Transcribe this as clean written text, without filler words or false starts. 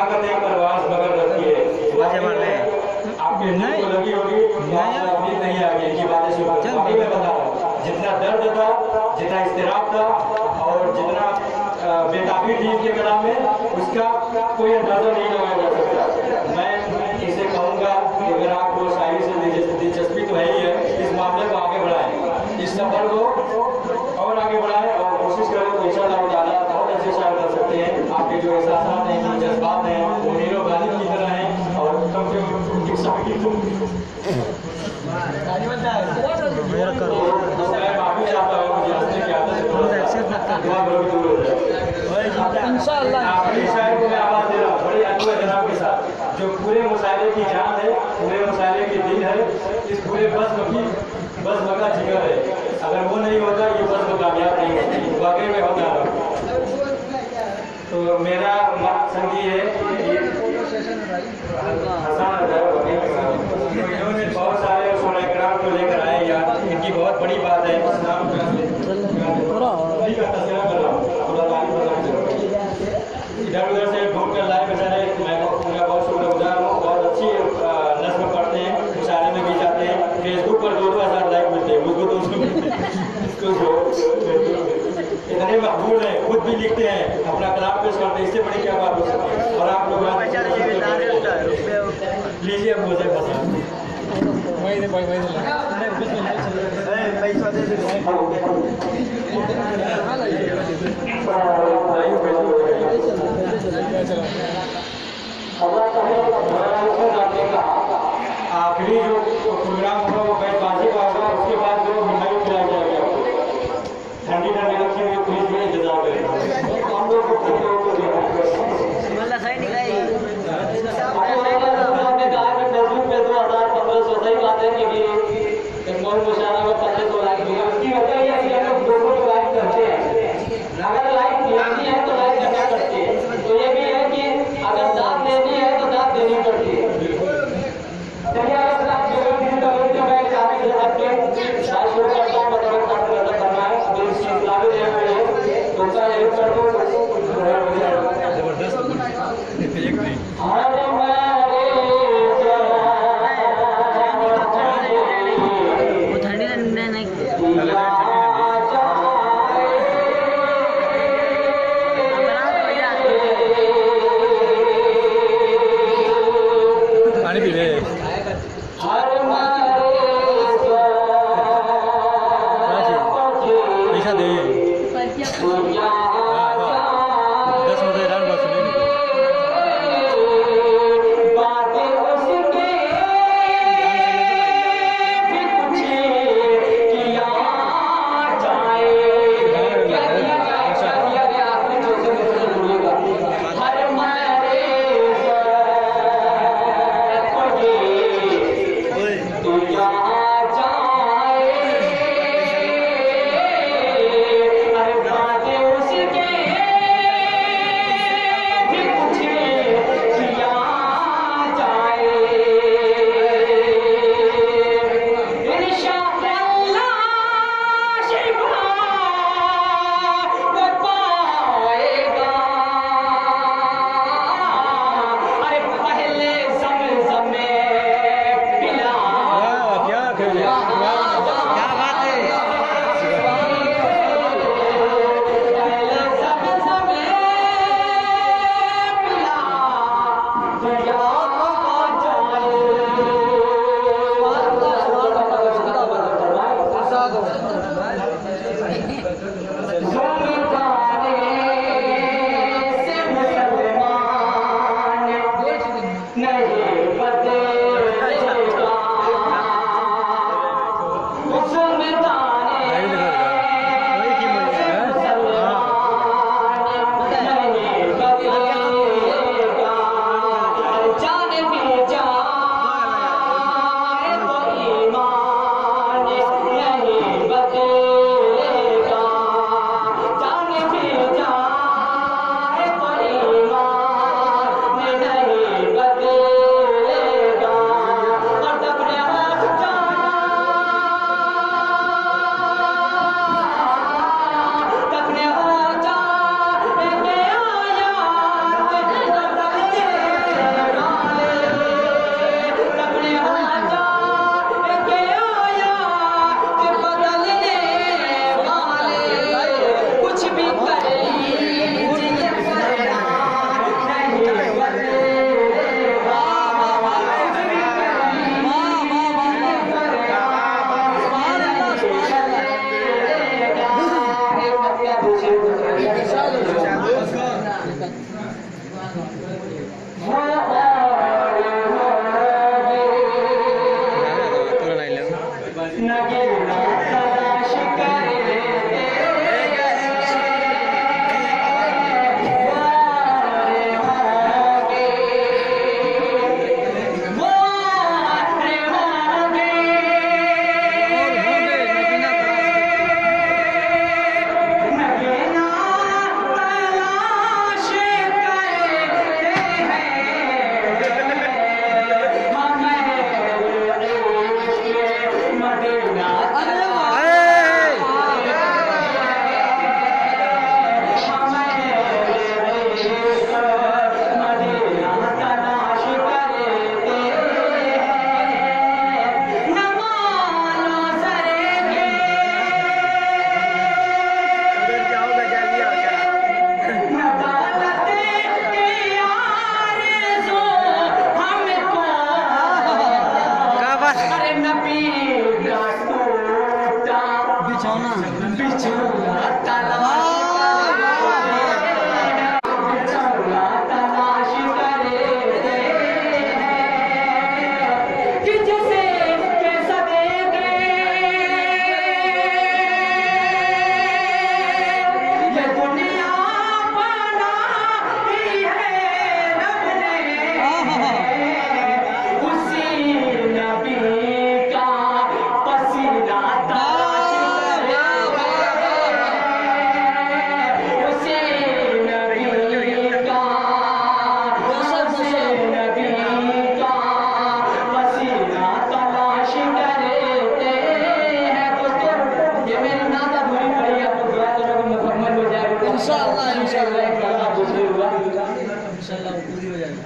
कहा करते हैं परवास बगल रखी है, आपके दिल को लगी होगी, अभी नहीं आ गई इनकी बातें सुन। अभी मैं बता रहा हूँ, जितना दर्द था, जितना इस्तिराब था और जितना बेताबी थी इनके कलाम में, उसका कोई अंदाजा नहीं लगाया जा सकता। मैं इसे कहूँगा कि अगर आपको शायरी से दिलचस्पी तो है ही है, इस मामले को आगे बढ़ाएं, इस सफर को और आगे बढ़ाएं और कोशिश करें तो इंशाअल्लाह ताला बहुत अच्छे शायर कर सकते हैं। आपके जो एहसास हैं, जो जज्बात हैं, वो नीरो गालिब की तरह हैं और कम से कम उनकी शायरी को मैं माफी चाहता हूँ, मुझे हंसने की आदत है, दुआ करो कि दूर हो जाए इंशाअल्लाह। आखिरी शायर को मैं आवाज़ दे रहा हूँ बड़ी अनूठे जनाब के साथ, जो पूरे मुशायरे की जान है, पूरे मुशायरे की दिल है, इस पूरे बज़्म का जिगर है। अगर वो नहीं होता ये बज़्म कामयाब नहीं होती, वाकई में होता है। तो मेरा मकसद ये है कि इन्होंने बहुत सारे शुराए को लेकर आए यार, इनकी बहुत बड़ी बात है। इधर उधर से ढूंढ कर लाए बेचारे, मैं उनका बहुत शुक्रगुजार हूँ। बहुत अच्छी नस्म पढ़ते हैं, मुशायरे में भी जाते हैं, फेसबुक पर 2,000 लाइक मिलते हैं, मुझको तो इतने मकबूल हैं, खुद भी लिखते हैं, अपना कलाम पेश करते हैं, इससे बड़ी क्या बात हो सकती है। और आप लोग लीजिए मुझे आखिरी जो प्रोग्राम होगा वो बैठबाजी का होगा, उसके बाद जो मिठाई खिलाई जाएगी आपको, ठंडी ठंडी रखी हुई, प्लीज भी इंतजार करें। हम लोग को सही बात है कि बहुत मुशायरा में 1500 लाइक मिले, उसकी वजह यह है कि हम लोग 2 लाइक करते हैं, अगर लाइक नहीं है तो लाइक करना करते हैं। तो ये भी है कि इंशाअल्लाह इंशाअल्लाह इंशाअल्लाह पूरी हो जाएगी।